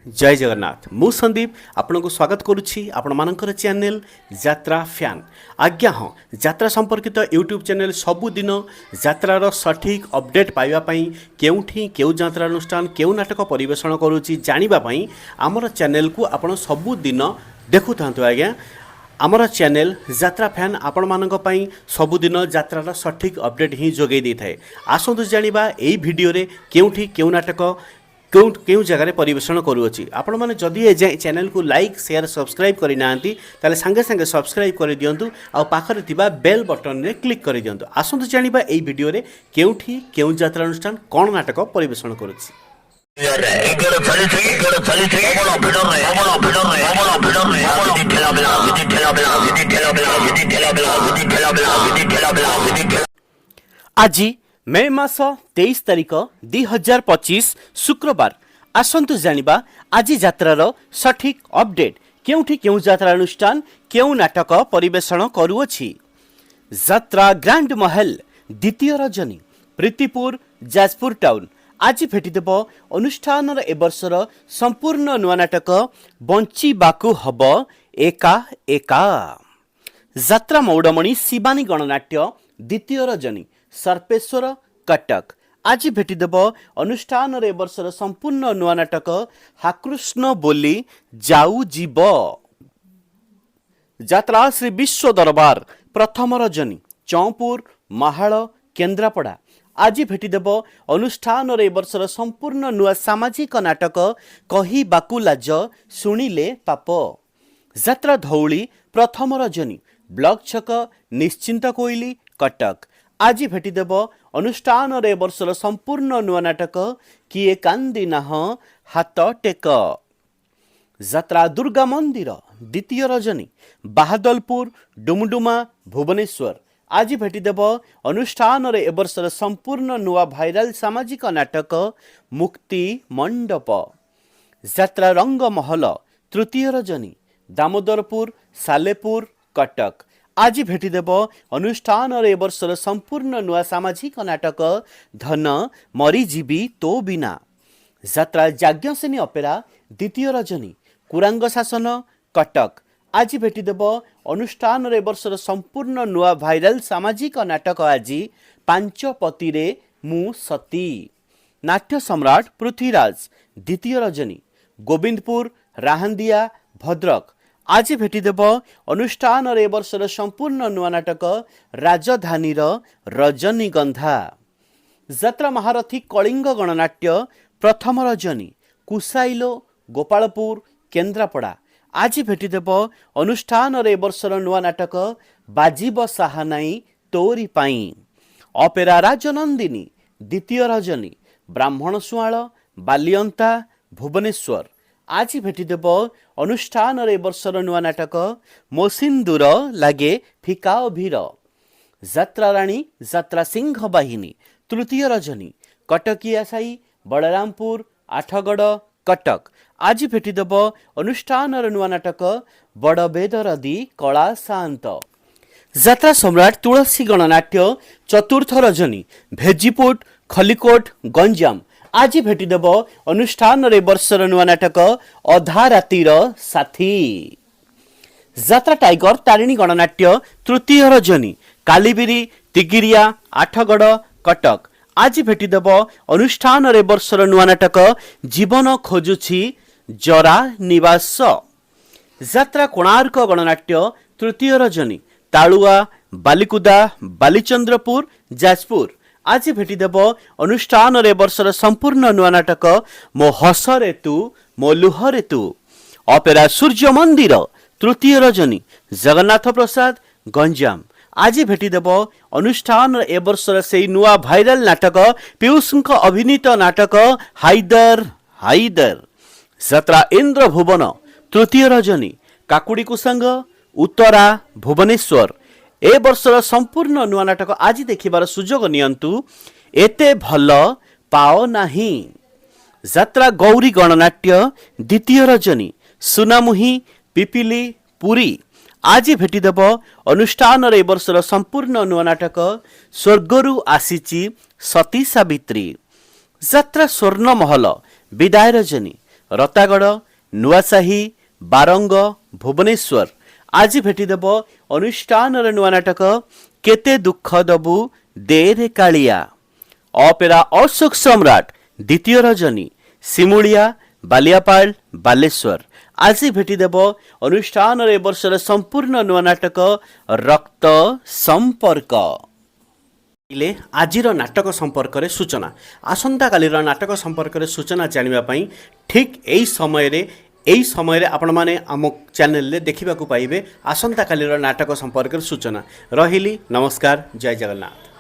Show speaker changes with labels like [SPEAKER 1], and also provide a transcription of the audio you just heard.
[SPEAKER 1] जय जगन्नाथ मु संदीप आपण को स्वागत करुच्ची आपण मानकर चैनल यात्रा फैन। आज्ञा हाँ, यात्रा संपर्कित यूट्यूब चैनल सबुदिन यात्रार सठिक अपडेट पाइबापी केउठी केउ यात्रा अनुष्ठान केउ नाटक परिवेषण करुच्ची जानिबापी आमर चैनल को आपण सबुदिन देखु थांतु। आज्ञा आमर चैनल यात्रा फैन आपण मानक पई सबुदिन यात्रार सठिक अपडेट ही जोगै दै थाए। आसंतु जानिबा एई भिडियो रे केउठी केउ नाटक क्यों जगह परिवेषण करुच्ची। आपण मैंने जदि ए चैनल को लाइक शेयर सब्सक्राइब करना ताले संगे संगे सब्सक्राइब कर दिंतु आ पाखरे थिबा बेल बटन रे क्लिक कर दिंतु। आसंतु जानिबा एई भिडियो रे केउठी केउ यात्रा अनुष्ठान कोन नाटक परिवेषण करुच्ची। आज मे मास 23 तारिख 2025 शुक्रवार। आसंतु जानिबा आज यात्रार सठिक अपडेट केउठी केउ यात्रा अनुष्ठान केउ नाटक परिवेषण करुअछि। यात्रा ग्रांड महल द्वितीय रजनी प्रीतिपुर जाजपुर टाउन आज भेटिदेब अनुष्ठान ए वर्षर संपूर्ण नुआ नाटक बंचिबाकू हब एका एका। यात्रा मौडमणि शिवानी गणनाट्य द्वितीय रजनी सर्पेश्वर कटक आज भेटिदेब अनुष्ठान ए वर्षर संपूर्ण नुआ नाटक हाकृष्ण बोली जाऊ जीव। यात्रा श्री विश्व दरबार प्रथम रजनी चौपुर महाल केन्द्रापड़ा आज भेटिदेब अनुष्ठान ए वर्षर संपूर्ण नुआ सामाजिक नाटक कही बाकू लाज शुणिले पाप। यात्रा धौली प्रथम रजनी ब्लॉक छक निश्चिंत कोइली कटक आज भेटिदेब अनुष्ठान ए वर्षर संपूर्ण नुआ नाटक किए कांदी नाह हाथ टेक। यात्रा दुर्गा मंदिर द्वितीय रजनी बाहादलपुर डुमडुमा भुवनेश्वर आज भेटिदेब अनुष्ठान ए वर्षर संपूर्ण नुआ भाइराल सामाजिक नाटक मुक्ति मंडप। यात्रा रंग महल तृतीय रजनी दामोदरपुर सालेपुर कटक आज भेटिदेब अनुष्ठान ए वर्षर संपूर्ण नुआ सामाजिक नाटक धन मरीजीवी तो बिना। यात्रा याज्ञसेनी अपेरा द्वितीय रजनी कुरांग शासन कटक आज भेटिदेब अनुष्ठान ए वर्षर संपूर्ण नुआ भाइराल सामाजिक नाटक आज पांच पति रे मु सती। नाट्य सम्राट पृथ्वीराज द्वितीय रजनी गोविंदपुर राहंदिया भद्रक आज भेटिदेब अनुष्ठान ए वर्षर संपूर्ण नुआ नाटक राजधानी रजनीगंधा। यात्रा महारथी कलिंग गणनाट्य प्रथम रजनी कुसाइलो गोपालपुर केन्द्रापड़ा आज भेटिदेब अनुष्ठान ए वर्षर नुआ नाटक बाजीब साहानाई तोरी पाई। अपेरा राजनंदिनी द्वितीय रजनी ब्राह्मण सुआल बालियंता भुवनेश्वर आज भेटिदेब अनुष्ठान ए वर्षर नुआ नाटक मो सिंदूर लागे फिका भीर। यात्रा राणी यात्रा सिंह बाहिनी तृतीय रजनी कटकिया साई बलरामपुर आठगड़ कटक आज भेटिदेब अनुष्ठान नुआ नाटक बड़ बेदरदी कला शांत। यात्रा सम्राट तुलसी गणनाट्य चतुर्थ रजनी भेजीपुट खलिकोट गंजाम आज भेटिदेब अनुष्ठान ए वर्षर नुआ नाटक अधा रातिर साथी। यात्रा टाइगर तारिणी गणनाट्य तृतीय रजनी कालीबिरी तिगिरिया आठगड़ कटक आज भेटिदेब अनुष्ठान ए वर्षर नुआ नाटक जीवन खोजुछि जरा निवास। यात्रा कोणार्क गणनाट्य तृतीय रजनी तालुआ बालिकुदा बालीचंद्रपुर जाजपुर आज भेटिदेब अनुष्ठान ए वर्षर संपूर्ण नुआ नाटक मो हसरे तू मो लुहरे तू। अपेरा सूर्य मंदिर तृतीय रजनी जगन्नाथ प्रसाद गंजाम आज भेटिदेब अनुष्ठान ए वर्षर से नुआ भाइराल नाटक पीयूष अभिनीत नाटक हाइदर हाइदर। यात्रा इंद्र भुवन तृतीय रजनी काकुड़ी कुसंग उत्तरा भुवनेश्वर ए वर्षर संपूर्ण नुआ नाटक आज देखिबार सुजोग नियंतु एते भल पाओ नाही। यात्रा गौरी गणनाट्य द्वितीय रजनी सुनामुही पिपिली पुरी आज भेटिदेब अनुष्ठान ए वर्षर संपूर्ण नुआ नाटक स्वर्गरु आसीची सती सावित्री। यात्रा स्वर्ण महल विदाय रजनी रतागड़ नुआसाही बारंग भुवनेश्वर आज भेटिदेब अनुष्ठान नुआ नाटक केते दुख दबु देरे कालिया अपेरा अशोक सम्राट द्वितीय रजनी सिमुलिया बालियापाल बालेश्वर आज भेटिदेब अनुष्ठान ए वर्षर संपूर्ण नुआ नाटक रक्त संपर्क आजिर नाटक संपर्क रे सूचना आसंता कालीर नाटक संपर्क रे सूचना जानिबा पई ठीक एई समय रे आपण माने आम चैनल ले देखिबा को पाइबे आसंता कालीर नाटक संपर्क रे सूचना रहिली नमस्कार जय जगन्नाथ।